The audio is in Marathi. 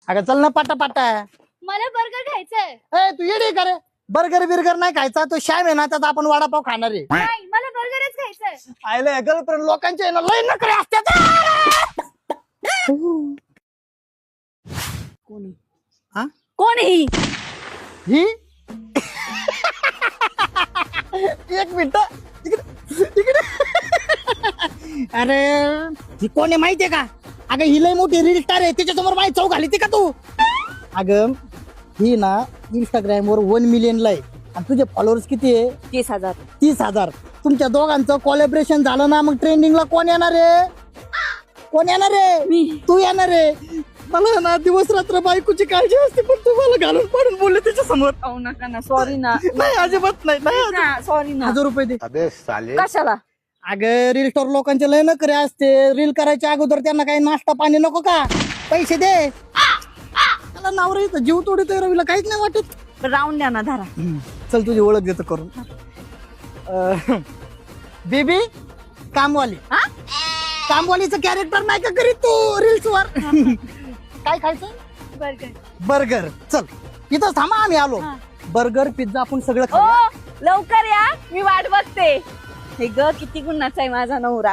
अगं चल ना पाटा पाटा. मला बर्गर खायचंय. ए तू येडे का रे? बर्गर बिर्गर नाही खायचा, तो श्याम आहे ना त्यात आपण वडापाव खाणार आहे. नाही मला बर्गरच खायचंय. आयला गर्लफ्रेंड लोकांचे ना लय नखरे असतात. कोणी हा कोण ही? ही एक मिनिट इकडे. अरे ही कोण आहे माहितीये का? अगं ही लय मोठी रील स्टार आहे, त्याच्यासमोर माझी चौक घाली ती का तू? अगं ही ना इंस्टाग्राम वर 1 मिलियन ला आहे आणि तुझे फॉलोअर्स किती आहे? 30,000. 30,000. तुमच्या दोघांचं कोलॅबरेशन झालं ना, मग ट्रेंडिंगला कोण येणार आहे? कोण येणार आहे? मी. तू येणार आहे. मला ना दिवस रात्र बायकोची काळजी असते, पण तू मला घालून पाडून बोलले त्याच्या समोर. अहो नका ना, सॉरी ना. नाही अजिबात नाही. सॉरी ना. 1000 रुपये दे. अबे साले कशाला? अगं रील स्टार लोकांचे लय नखरे असते. रील करायच्या अगोदर त्यांना काही नाश्ता पाणी नको का? पैसे दे. त्याला नावर येतं जीव तोडीत रवीला काहीच नाही वाटत. राहून द्या ना, धरा. चल तुझी ओळख देतो करून. बेबी कामवाली. हा? कामवालीचं कॅरेक्टर नाही का करीत तू रील्स वर? काय खायचं? बर्गर. बर्गर. चल इथं थांबा, आम्ही आलो. बर्गर पिझ्झा आपण सगळं ओ खाऊ. लवकर या, मी वाट बघते. हे ग किती गुन्हाचा आहे माझा नवरा.